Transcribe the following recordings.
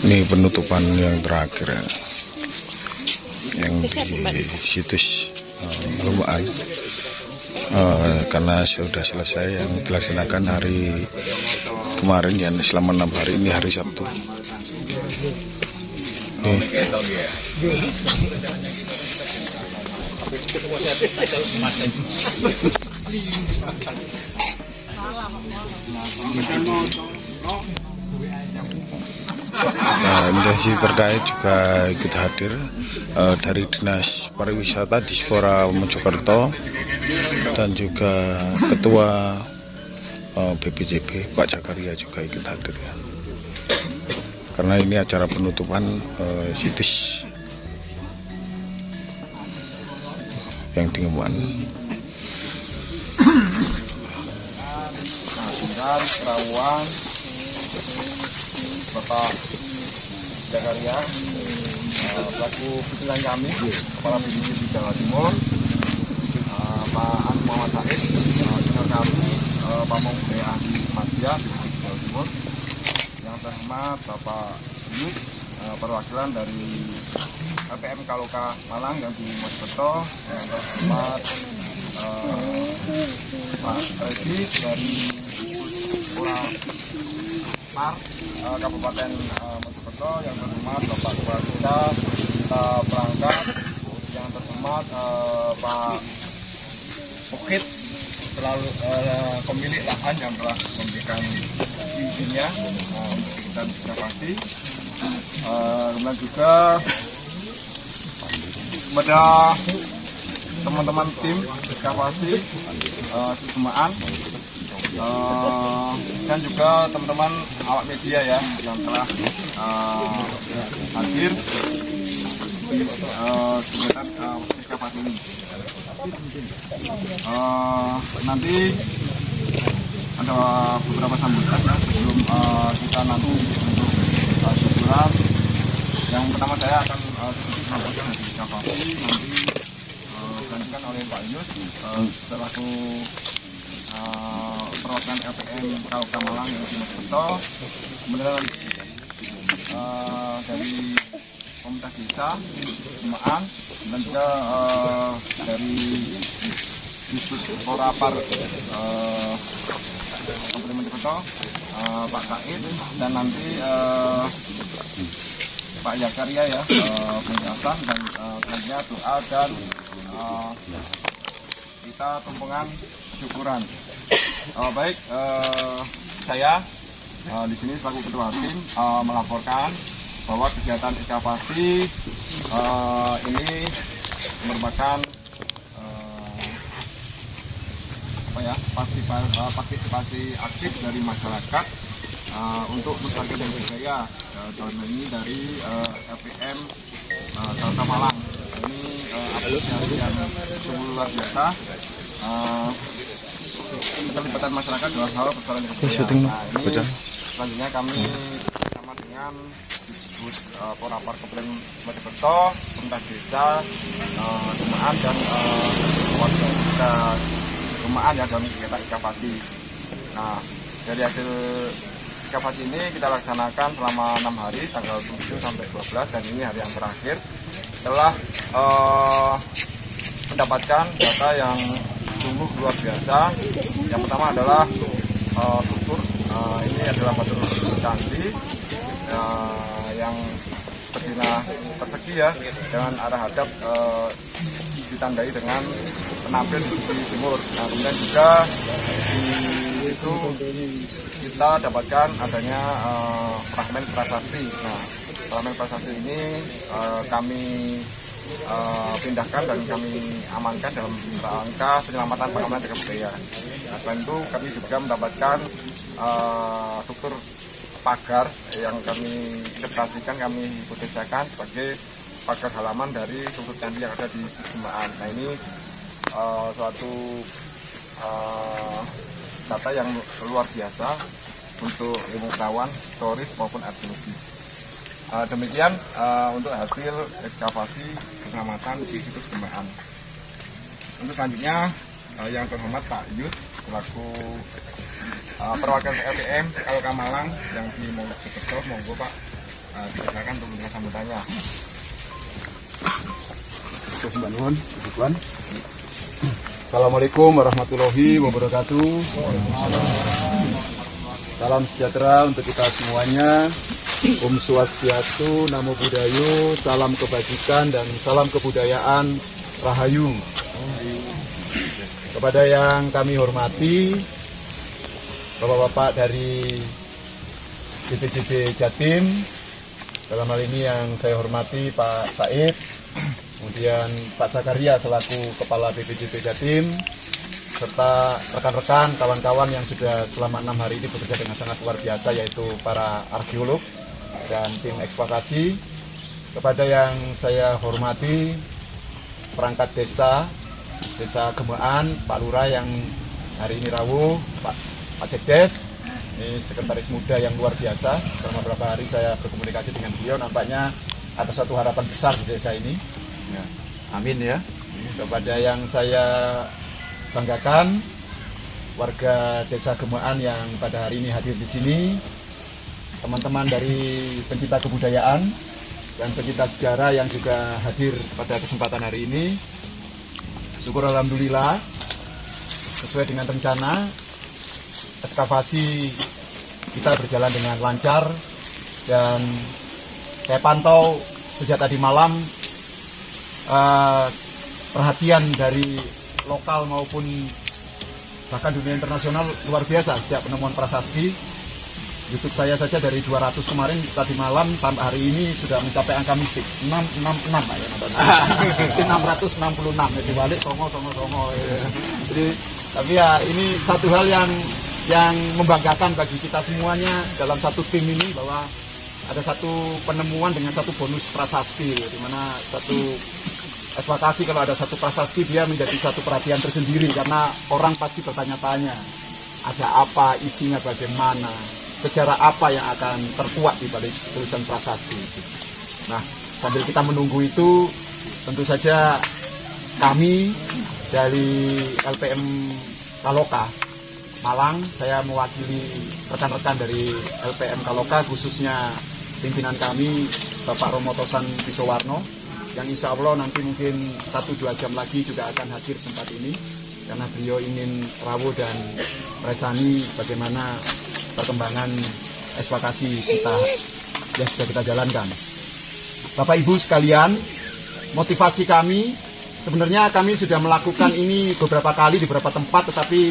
Ini penutupan yang terakhir ya, yang di situs Lumaan, karena sudah selesai yang dilaksanakan hari kemarin ya, selama 6 hari, ini hari Sabtu. Nah, instansi terkait juga ikut hadir dari Dinas Pariwisata Dispora Mojokerto dan juga Ketua BPJB Pak Jakaria juga ikut hadir ya. Karena ini acara penutupan situs yang di Lumaan. Kerawang Bapak Jakaria selaku pimpinan kami, Kepala BPJB di Jawa Timur, Pak Muhammad Said, senior kami, Pamong Budaya Ahli Madya BPJB Jawa Timur, yang terhormat Bapak Yus, perwakilan dari LPM Kaloka Malang yang di Mojokerto, yang terhormat Pak Redi dari Par Kabupaten Mojokerto, yang terhormat Bapak Kepala Desa Perangkat, yang terhormat Pak Bukit selalu pemilik lahan yang telah memberikan izinnya untuk kita ekskavasi. Kemudian juga kepada teman-teman tim ekskavasi Lumaan, dan juga teman-teman awak media ya yang telah hadir di kegiatan ekskavasi ini. Nanti ada beberapa sambutan sebelum kita nanti untuk syukuran. Yang pertama saya akan sedikit menyampaikan dari ekskavasi, nanti dilanjutkan oleh Pak Yus selaku perwakilan LPM Kaloka Malang yang di Mojokerto, kemudian dari Pemerintah Desa Lumaan, dan juga dari Disput Porapar Kabupaten Mojokerto, Pak Said, dan nanti Pak Jakaria ya, penjelasan dan tentunya doa dan kita tumpengan syukuran. Baik, saya di sini selaku ketua tim melaporkan bahwa kegiatan ekskavasi ini merupakan partisipasi aktif dari masyarakat untuk melestarikan budaya, dalam ini dari LPM Kaloka Malang. Ini apresiasi yang sungguh luar biasa. Keterlibatan masyarakat dalam hal pelestarian kebudayaan. Nah, ini selanjutnya kami bersama dengan Disput Porapar Kabupaten Mojokerto, Pemerintah Desa Lumaan, dan warga desa Lumaan ya dalam kegiatan ekskavasi. Nah, dari hasil ekskavasi ini kita laksanakan selama 6 hari, tanggal 7 sampai 12, dan ini hari yang terakhir. Telah mendapatkan data yang sungguh luar biasa. Yang pertama adalah struktur, ini adalah batu candi yang berzina persegi ya, dengan arah hadap ditandai dengan penampil di sisi timur. Nah, kemudian juga di situ kita dapatkan adanya fragmen prasasti. Nah, fragmen prasasti ini kami pindahkan dan kami amankan dalam rangka penyelamatan pengamanan cagar budaya. Nah, selain itu kami juga mendapatkan struktur pagar yang kami interpretasikan, kami hipotesakan sebagai pagar halaman dari struktur candi yang ada di Lumaan. Nah, ini suatu data yang luar biasa untuk ilmu pengetahuan, historis maupun arkeologi. Demikian untuk hasil ekskavasi keselamatan di situs Lumaan. Untuk selanjutnya yang terhormat Pak Yus selaku perwakilan LPM LK Malang yang di Mojokerto. Monggo Pak, silakan untuk memberikan sambutannya. Assalamualaikum warahmatullahi wabarakatuh. Salam sejahtera untuk kita semuanya. Om Swastiastu, Namo Buddhayo, salam kebajikan dan salam kebudayaan Rahayu. Kepada yang kami hormati, Bapak-bapak dari BPJB Jatim, dalam hal ini yang saya hormati Pak Said, kemudian Pak Zakaria selaku Kepala BPJB Jatim, serta rekan-rekan, kawan-kawan yang sudah selama 6 hari ini bekerja dengan sangat luar biasa, yaitu para arkeolog dan tim ekskavasi. Kepada yang saya hormati perangkat desa Gemaan, Pak Lurah yang hari ini rawuh, Pak Sekdes, ini sekretaris muda yang luar biasa. Selama beberapa hari saya berkomunikasi dengan beliau, nampaknya ada satu harapan besar di desa ini. Ya, amin ya. Kepada yang saya banggakan, warga desa Gemaan yang pada hari ini hadir di sini, teman-teman dari pencinta kebudayaan dan pencinta sejarah yang juga hadir pada kesempatan hari ini. Syukur alhamdulillah, sesuai dengan rencana, ekskavasi kita berjalan dengan lancar, dan saya pantau sejak tadi malam perhatian dari lokal maupun bahkan dunia internasional luar biasa sejak penemuan prasasti. YouTube saya saja dari 200 kemarin tadi malam sampai hari ini sudah mencapai angka mistik 666 Pak ya, 666 ya, dibalik songo. Jadi tapi ya ini satu hal yang membanggakan bagi kita semuanya dalam satu tim ini, bahwa ada satu penemuan dengan satu bonus prasasti, di mana satu eksploitasi, kalau ada satu prasasti dia menjadi satu perhatian tersendiri karena orang pasti bertanya-tanya ada apa, isinya bagaimana, sejarah apa yang akan terkuat di balik tulisan prasasti itu. Nah, sambil kita menunggu itu, tentu saja kami dari LPM Kaloka Malang, saya mewakili rekan-rekan dari LPM Kaloka, khususnya pimpinan kami Bapak Romo Tosan Pisowarno, yang insya Allah nanti mungkin 1-2 jam lagi juga akan hadir di tempat ini, karena beliau ingin rawuh dan resani bagaimana perkembangan eksploitasi kita yang sudah kita jalankan. Bapak Ibu sekalian, motivasi kami, sebenarnya kami sudah melakukan ini beberapa kali di beberapa tempat, tetapi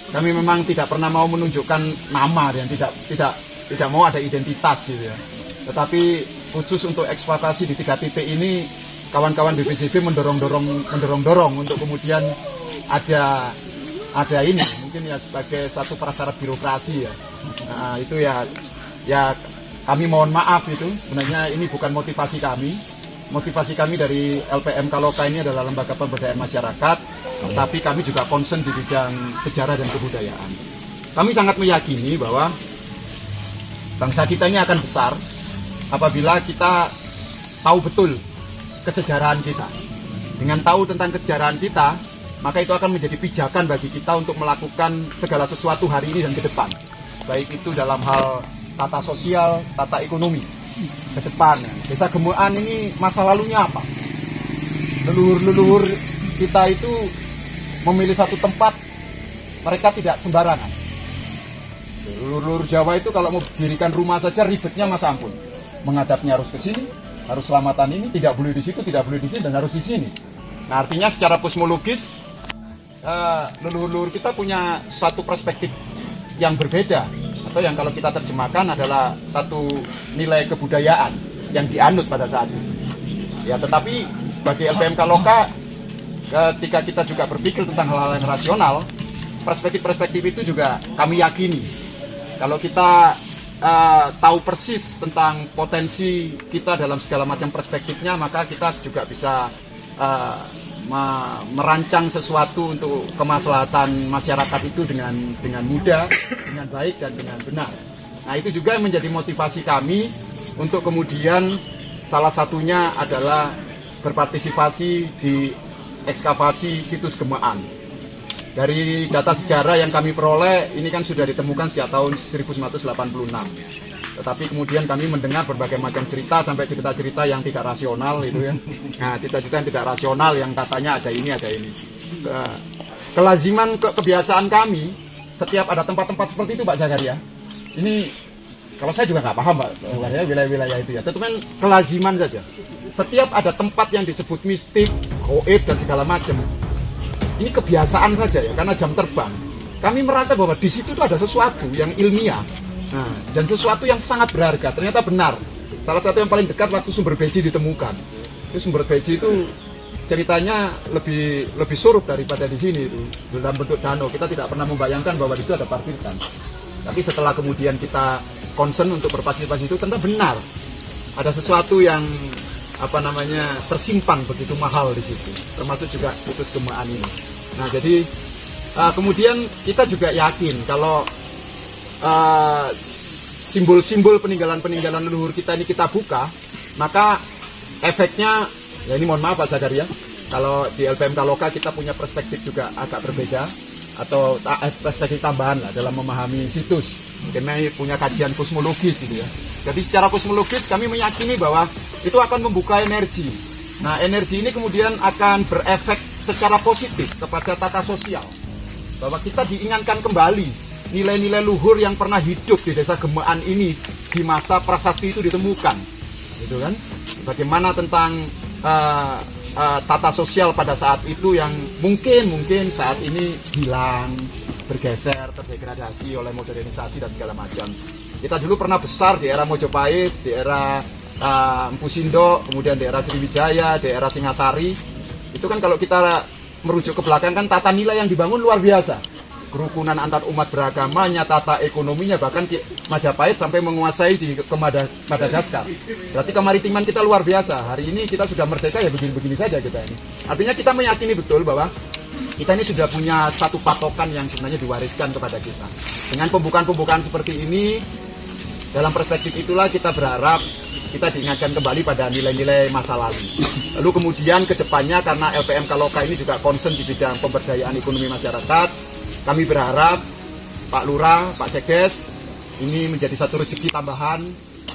kami memang tidak pernah mau menunjukkan nama dan tidak mau ada identitas gitu ya. Tetapi khusus untuk eksploitasi di 3 titik ini, kawan-kawan BPJB mendorong untuk kemudian ada ini mungkin ya sebagai satu prasyarat birokrasi ya. Nah, itu ya kami mohon maaf, itu sebenarnya ini bukan motivasi kami. Motivasi kami dari LPM Kaloka ini adalah lembaga pemberdayaan masyarakat, tapi kami juga concern di bidang sejarah dan kebudayaan. Kami sangat meyakini bahwa bangsa kita ini akan besar apabila kita tahu betul kesejarahan kita. Dengan tahu tentang kesejarahan kita, maka itu akan menjadi pijakan bagi kita untuk melakukan segala sesuatu hari ini dan ke depan. Baik itu dalam hal tata sosial, tata ekonomi ke depan. Desa Gemaan ini masa lalunya apa? Leluhur-leluhur kita itu memilih satu tempat, mereka tidak sembarangan. Leluhur Jawa itu kalau mau dirikan rumah saja ribetnya masa ampun. Menghadapnya harus ke sini, harus selamatan ini, tidak boleh di situ, tidak boleh di sini, dan harus di sini. Nah, artinya secara kosmologis leluhur-leluhur kita punya satu perspektif yang berbeda, atau yang kalau kita terjemahkan adalah satu nilai kebudayaan yang dianut pada saat itu. Ya, tetapi bagi LPM Kaloka, ketika kita juga berpikir tentang hal-hal yang rasional, perspektif-perspektif itu juga kami yakini. Kalau kita tahu persis tentang potensi kita dalam segala macam perspektifnya, maka kita juga bisa merancang sesuatu untuk kemaslahatan masyarakat itu dengan mudah, dengan baik, dan dengan benar. Nah, itu juga yang menjadi motivasi kami untuk kemudian salah satunya adalah berpartisipasi di ekskavasi situs Gemaan. Dari data sejarah yang kami peroleh, ini kan sudah ditemukan sejak tahun 1986. Tetapi kemudian kami mendengar berbagai macam cerita, sampai cerita-cerita yang tidak rasional itu ya. Nah, cerita-cerita yang tidak rasional yang katanya ada ini, ada ini. Kelaziman, kebiasaan kami, setiap ada tempat-tempat seperti itu Pak Zakaria. Ini, kalau saya juga nggak paham Pak, wilayah-wilayah itu ya. Tetapi kelaziman saja. Setiap ada tempat yang disebut mistik, goib, dan segala macam. Ini kebiasaan saja ya, karena jam terbang. Kami merasa bahwa di situ tuh ada sesuatu yang ilmiah. Nah, dan sesuatu yang sangat berharga, ternyata benar. Salah satu yang paling dekat waktu sumber beji ditemukan. Itu sumber beji itu ceritanya lebih surup daripada di sini itu, dalam bentuk danau. Kita tidak pernah membayangkan bahwa di situ ada parkiran. Tapi setelah kemudian kita concern untuk berpartisipasi itu, ternyata benar. Ada sesuatu yang tersimpan begitu mahal di situ, termasuk juga putus gemaan ini. Nah, jadi kemudian kita juga yakin kalau simbol-simbol peninggalan leluhur kita ini kita buka, maka efeknya, ya ini mohon maaf Pak Zakaria, kalau di LPMK Loka kita punya perspektif juga agak berbeda, atau perspektif tambahan lah dalam memahami situs. Kami punya kajian kosmologis gitu ya. Jadi secara kosmologis kami meyakini bahwa itu akan membuka energi. Nah, energi ini kemudian akan berefek secara positif kepada tata sosial. Bahwa kita diingatkan kembali nilai-nilai luhur yang pernah hidup di Desa Gemaan ini di masa prasasti itu ditemukan, gitu kan? Bagaimana tentang tata sosial pada saat itu yang mungkin saat ini hilang, bergeser, terdegradasi oleh modernisasi dan segala macam. Kita dulu pernah besar di era Mojopahit, di era Empu Sindok, kemudian di era Sriwijaya, di era Singasari. Itu kan kalau kita merujuk ke belakang kan tata nilai yang dibangun luar biasa. Kerukunan antar umat beragamanya, tata ekonominya, bahkan Majapahit sampai menguasai ke Madagaskar. Berarti kemaritiman kita luar biasa. Hari ini kita sudah merdeka, ya begini-begini saja kita ini. Artinya kita meyakini betul bahwa kita ini sudah punya satu patokan yang sebenarnya diwariskan kepada kita. Dengan pembukaan-pembukaan seperti ini, dalam perspektif itulah kita berharap kita diingatkan kembali pada nilai-nilai masa lalu. Lalu kemudian ke depannya, karena LPMK Loka ini juga concern di bidang pemberdayaan ekonomi masyarakat, kami berharap Pak Lurah, Pak Sekdes, ini menjadi satu rezeki tambahan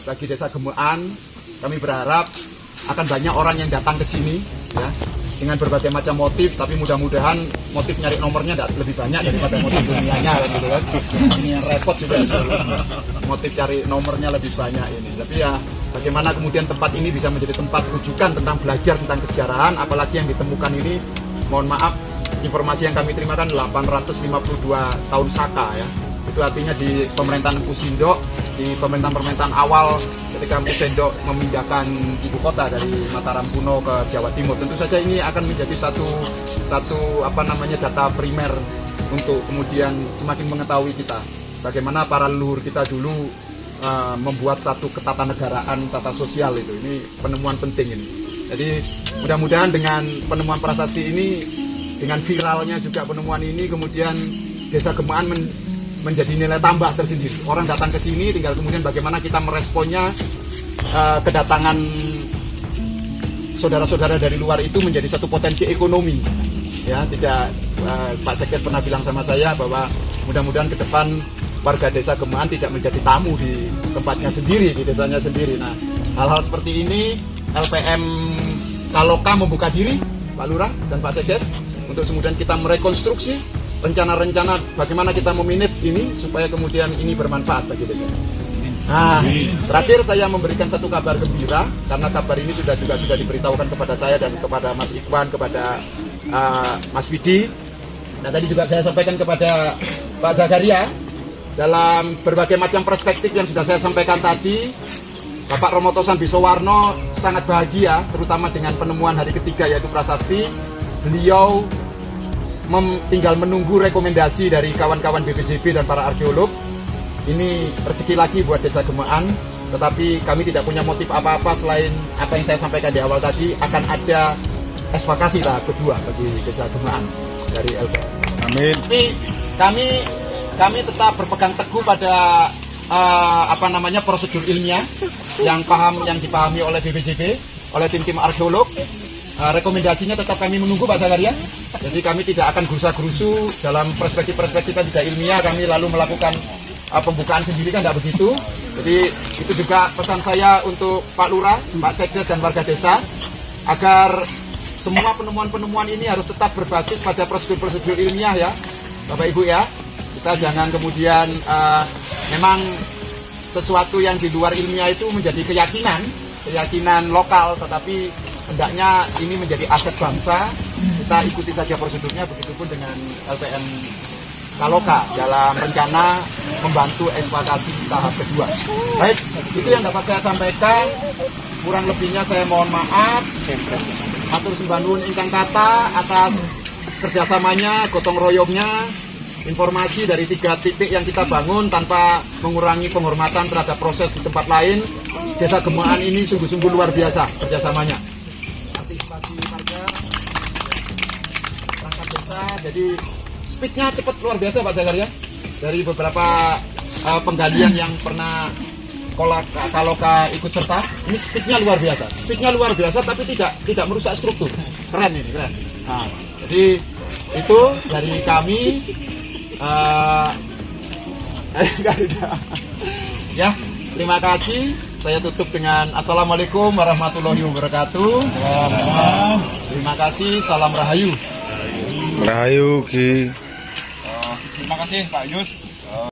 bagi Desa Gemaan. Kami berharap akan banyak orang yang datang ke sini ya, dengan berbagai macam motif, tapi mudah-mudahan motif nyari nomornya lebih banyak daripada motif dunianya gitu kan. Ini yang repot juga, motif cari nomornya lebih banyak ini. Tapi ya bagaimana kemudian tempat ini bisa menjadi tempat rujukan tentang belajar tentang kesejarahan, apalagi yang ditemukan ini, mohon maaf, informasi yang kami terima kan 852 tahun Saka ya. Itu artinya di pemerintahan Empu Sindok, di pemerintahan awal ketika Empu Sindok memindahkan ibu kota dari Mataram kuno ke Jawa Timur. Tentu saja ini akan menjadi satu data primer untuk kemudian semakin mengetahui kita bagaimana para leluhur kita dulu membuat satu ketatanegaraan, tata sosial itu. Ini penemuan penting ini. Jadi mudah-mudahan dengan penemuan prasasti ini, dengan viralnya juga penemuan ini, kemudian Desa Gemaan menjadi nilai tambah tersendiri. Orang datang ke sini, tinggal kemudian bagaimana kita meresponnya. Kedatangan saudara-saudara dari luar itu menjadi satu potensi ekonomi. Ya, tidak Pak Sekdes pernah bilang sama saya bahwa mudah-mudahan ke depan warga Desa Gemaan tidak menjadi tamu di tempatnya sendiri, di desanya sendiri. Nah, hal-hal seperti ini LPM Loka membuka diri, Pak Lurah dan Pak Sekdes, untuk kemudian kita merekonstruksi rencana-rencana bagaimana kita memanage ini supaya kemudian ini bermanfaat bagi desa. Nah, terakhir saya memberikan satu kabar gembira, karena kabar ini sudah diberitahukan kepada saya dan kepada Mas Ikhwan, kepada Mas Widi. Dan tadi juga saya sampaikan kepada Pak Zakaria dalam berbagai macam perspektif yang sudah saya sampaikan tadi. Bapak Romoto Sambisowarno sangat bahagia, terutama dengan penemuan hari ketiga yaitu prasasti. Beliau tinggal menunggu rekomendasi dari kawan-kawan BPJB dan para arkeolog. Ini rezeki lagi buat Desa Gemaan, tetapi kami tidak punya motif apa-apa selain apa yang saya sampaikan di awal tadi. Akan ada ekspektasi tahap kedua bagi Desa Gemaan dari LPM. Amin. Tapi kami tetap berpegang teguh pada prosedur ilmiah yang dipahami oleh BPJB, oleh tim-tim arkeolog. rekomendasinya tetap kami menunggu Pak Zakaria. Jadi kami tidak akan gerusa-gerusu dalam perspektif-perspektif yang tidak ilmiah, kami lalu melakukan pembukaan sendiri, kan tidak begitu. Jadi itu juga pesan saya untuk Pak Lurah, Pak Sekdes dan warga desa, agar semua penemuan-penemuan ini harus tetap berbasis pada prosedur-prosedur ilmiah ya Bapak Ibu ya. Kita jangan kemudian memang sesuatu yang di luar ilmiah itu menjadi keyakinan lokal, tetapi hendaknya ini menjadi aset bangsa. Kita ikuti saja prosedurnya, begitupun dengan LPM Kaloka dalam rencana membantu eksploitasi tahap kedua. Baik, itu yang dapat saya sampaikan. Kurang lebihnya saya mohon maaf. Atur sembah nuwun ingkang kata atas kerjasamanya, gotong royongnya, informasi dari 3 titik yang kita bangun tanpa mengurangi penghormatan terhadap proses di tempat lain. Desa Gemaan ini sungguh-sungguh luar biasa kerjasamanya. Partisipasi warga, perangkat desa, jadi speednya cepat luar biasa Pak Zakaria. Dari beberapa penggalian yang pernah Kaloka ikut serta, ini speednya luar biasa. Speednya luar biasa tapi tidak merusak struktur. Keren ini, keren. Nah, jadi itu dari kami. Ya, terima kasih. Saya tutup dengan Assalamualaikum warahmatullahi wabarakatuh. Terima kasih. Salam Rahayu. Rahayu Ki. Terima kasih Pak Yus.